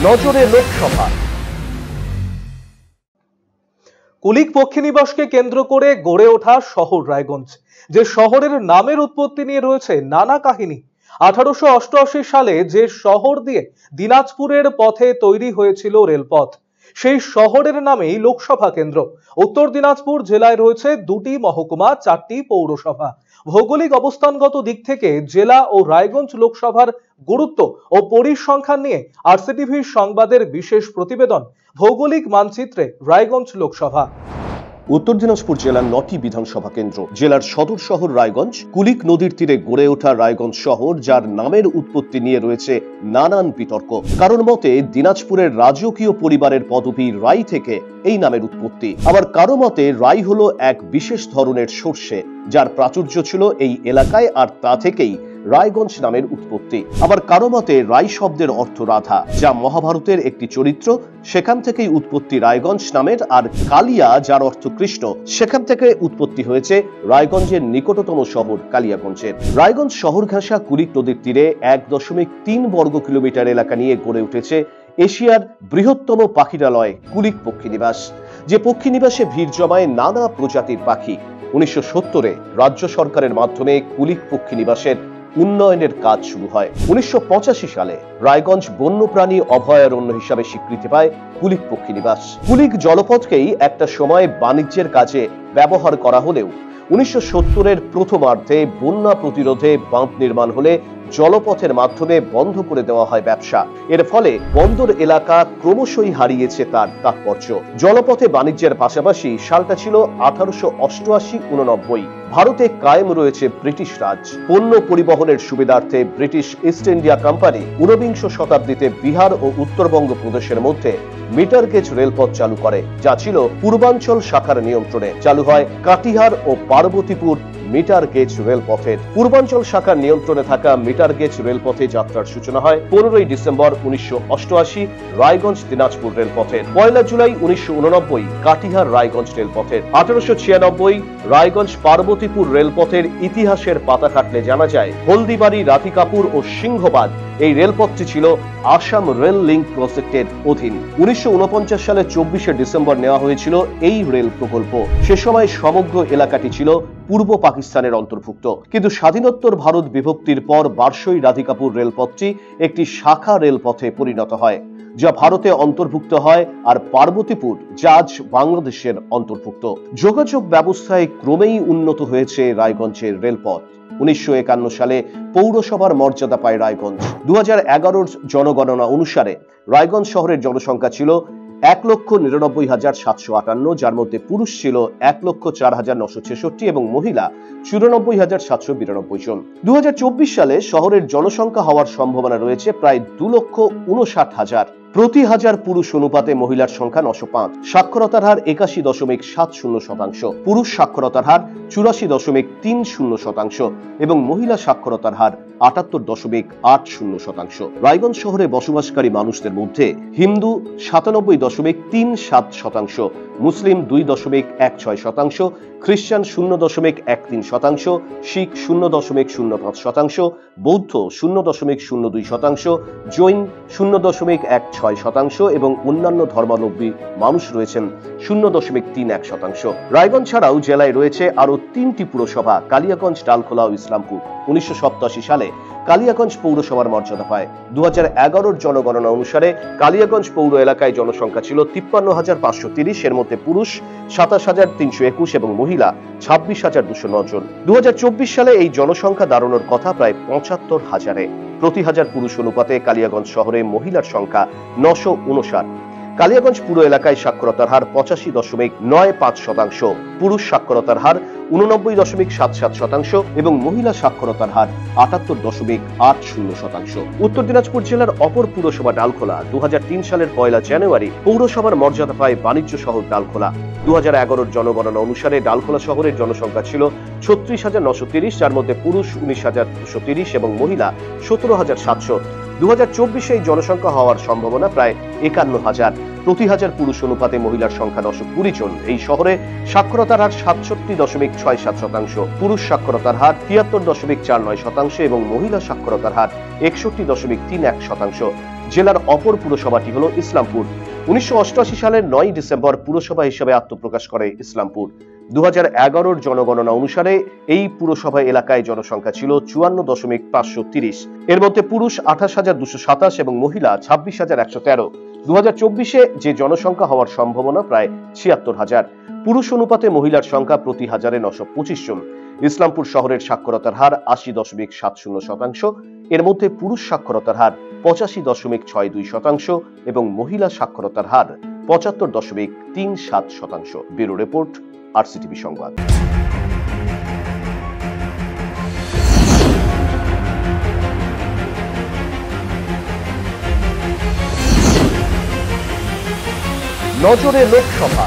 নজরে লোকসভা। কুলিক পক্ষীনিবাসকে কেন্দ্র করে গড়ে ওঠা শহর রায়গঞ্জ, যে শহরের নামের উৎপত্তি নিয়ে রয়েছে নানা কাহিনী। 1888 সালে যে শহর দিয়ে দিনাজপুরের পথে তৈরি হয়েছিল রেলপথ, সেই শহরের নামেই লোকসভা কেন্দ্র। উত্তর দিনাজপুর জেলায় রয়েছে 2টি মহকুমা, 4টি পৌরসভা। ভৌগোলিক অবস্থানগত দিক থেকে জেলা ও রায়গঞ্জ লোকসভার গুরুত্ব ও পরিসংখ্যান নিয়ে আরসিটিভির সংবাদের বিশেষ প্রতিবেদন, ভৌগোলিক মানচিত্রে রায়গঞ্জ লোকসভা। উত্তর দিনাজপুর জেলার 9টি বিধানসভা কেন্দ্র। জেলার সদর শহর রায়গঞ্জ, কুলিক নদীর তীরে গড়ে ওঠা রায়গঞ্জ শহর, যার নামের উৎপত্তি নিয়ে রয়েছে নানান বিতর্ক। কারোর মতে দিনাজপুরের রাজকীয় পরিবারের পদবী রাই থেকে এই নামের উৎপত্তি, আবার কারো মতে রাই হলো এক বিশেষ ধরনের সর্ষে যার প্রাচুর্য ছিল এই এলাকায়, আর তা থেকেই রায়গঞ্জ নামের উৎপত্তি। আবার কারো মতে রাই শব্দের অর্থ রাধা, যা মহাভারতের একটি চরিত্র, সেখান থেকেই উৎপত্তি রায়গঞ্জ নামের। আর কালিয়া, যার অর্থ কৃষ্ণ, সেখান থেকে উৎপত্তি হয়েছে রায়গঞ্জের নিকটতম শহর কালিয়াগঞ্জের। রায়গঞ্জ শহর ঘেঁষা কুলিক নদীর তীরে 1.3 বর্গ কিলোমিটার এলাকা নিয়ে গড়ে উঠেছে এশিয়ার বৃহত্তম পাখিরালয় কুলিক পক্ষীনিবাস, যে পক্ষীনিবাসে ভিড় জমায় নানা প্রজাতির পাখি। 1970-এ রাজ্য সরকারের মাধ্যমে কুলিক পক্ষীনিবাসের উন্নয়নের কাজ শুরু হয়। 1985 সালে রায়গঞ্জ বন্যপ্রাণী অভয়ারণ্য হিসাবে স্বীকৃতি পায় কুলিক পক্ষীনিবাস। কুলিক জলপথকেই একটা সময় বাণিজ্যের কাজে ব্যবহার করা হলেও 1970-এর প্রথমার্ধে বন্যা প্রতিরোধে বাঁধ নির্মাণ হলে জলপথের মাধ্যমে বন্ধ করে দেওয়া হয় ব্যবসা। এর ফলে বন্দর এলাকা ক্রমশই হারিয়েছে তার তাৎপর্য। জলপথে বাণিজ্যের পাশাপাশি সালটা ছিল 1888-89। ভারতে কায়েম রয়েছে ব্রিটিশ রাজ। পণ্য পরিবহনের সুবিধার্থে ব্রিটিশ ইস্ট ইন্ডিয়া কোম্পানি 19 শতাব্দীতে বিহার ও উত্তরবঙ্গ প্রদেশের মধ্যে মিটার গেজ রেলপথ চালু করে, যা ছিল পূর্বাঞ্চল শাখার নিয়ন্ত্রণে। চালু হয় কাটিহার ও পার্বতীপুর মিটার গেজ রেলপথের। পূর্বাঞ্চল শাখার নিয়ন্ত্রণে থাকা মিটার গেজ রেলপথে যাত্রার সূচনা হয় 15 ডিসেম্বর 1988 রায়গঞ্জ দিনাজপুর রেলপথের। 1 জুলাই 1989 কাটিহার রায়গঞ্জ রেলপথের। 1896 রায়গঞ্জ পার্বতীপুর রেলপথের ইতিহাসের পাতা কাটলে জানা যায় হলদিবাড়ি, রাধিকাপুর ও সিংহবাদ এই রেলপথটি ছিল আসাম রেল লিঙ্ক প্রজেক্টের অধীন। 1949 সালে 24 ডিসেম্বর নেওয়া হয়েছিল এই রেল প্রকল্প। সে সময় সমগ্র এলাকাটি ছিল পূর্ব পাকিস্তানের অন্তর্ভুক্ত, কিন্তু স্বাধীনোত্তর ভারত বিভক্তির পর বারসই রাধিকাপুর রেলপথটি একটি শাখা রেলপথে পরিণত হয়, যা ভারতে অন্তর্ভুক্ত হয়, আর পার্বতীপুর যা আজ বাংলাদেশের অন্তর্ভুক্ত। যোগাযোগ ব্যবস্থায় ক্রমেই উন্নত হয়েছে রায়গঞ্জের রেলপথ। 1951 সালে পৌরসভার মর্যাদা পায় রায়গঞ্জ। 2011-র জনগণনা অনুসারে রায়গঞ্জ শহরের জনসংখ্যা ছিল 1,99,758, যার মধ্যে পুরুষ ছিল 1,04,966 এবং মহিলা 94,792 জন। 2024 সালে শহরের জনসংখ্যা হওয়ার সম্ভাবনা রয়েছে প্রায় 2,59,000। প্রতি হাজার পুরুষ অনুপাতে মহিলার সংখ্যা 905। সাক্ষরতার হার 81.70%, পুরুষ সাক্ষরতার হার 84.30% এবং মহিলা সাক্ষরতার হার 78.80%। রায়গঞ্জ শহরে বসবাসকারী মানুষদের মধ্যে হিন্দু 97.37%, মুসলিম 2.16%, খ্রিস্টান 0.13%, শিখ 0.05%, বৌদ্ধ 0.02%, জৈন 0.16% এবং অন্যান্য ধর্মাবলম্বী মানুষ রয়েছেন 0.31%। রায়গঞ্জ ছাড়াও জেলায় রয়েছে আরো 3টি পুরসভা, কালিয়াগঞ্জ, ডালখোলা ও ইসলামপুর। 1987 সালে কালিয়াগঞ্জ পৌরসভার মর্যাদা পায়। 2011-র জনগণনা অনুসারে কালিয়াগঞ্জ পৌর এলাকায় জনসংখ্যা ছিল 53,530, এর মধ্যে পুরুষ 27,321 এবং মহিলা 26,209 জন। 2024 সালে এই জনসংখ্যা দাঁড়ানোর কথা প্রায় 75,000-এ। প্রতি হাজার পুরুষ অনুপাতে কালিয়াগঞ্জ শহরে মহিলার সংখ্যা 959। কালিয়াগঞ্জ পুরো এলাকায় সাক্ষরতার হার 85.95%, পুরুষ সাক্ষরতার হার 89.77% এবং মহিলা সাক্ষরতার হার 78.80%। উত্তর দিনাজপুর জেলার অপর পুরসভা ডালখোলা 2003 সালের 1 জানুয়ারি পৌরসভার মর্যাদা পায় বাণিজ্য শহর ডালখোলা। 2011-র জনগণনা অনুসারে ডালখোলা শহরের জনসংখ্যা ছিল 36,930, যার মধ্যে পুরুষ 19,230 এবং মহিলা 17,700। 2024-এ এই জনসংখ্যা হওয়ার সম্ভাবনা প্রায় 51,000। প্রতি হাজার পুরুষ অনুপাতে মহিলার সংখ্যা 920 জন। এই শহরে সাক্ষরতার হার 67.67%, পুরুষ সাক্ষরতার হার 73.49% এবং মহিলা সাক্ষরতার হার 61.31%। জেলার অপর পুরসভাটি হল ইসলামপুর। 1988 সালের 9 ডিসেম্বর পুরসভা হিসেবে আত্মপ্রকাশ করে ইসলামপুর। 2011 জনগণনা অনুসারে এই পুরসভা এলাকায় জনসংখ্যা ছিল 54.530। এর মধ্যে পুরুষ 28,227 এবং মহিলা 26,113। 2024-এ যে জনসংখ্যা হওয়ার সম্ভাবনা প্রায় 76,000। পুরুষ অনুপাতে মহিলার সংখ্যা প্রতি হাজারে 925 জন। ইসলামপুর শহরের সাক্ষরতার হার 80.70%। এর মধ্যে পুরুষ সাক্ষরতার হার 85.62% এবং মহিলা সাক্ষরতার হার 75.37%। ব্যুরো রিপোর্ট, আরসিটিভি সংবাদ। নজরে লোকসভা।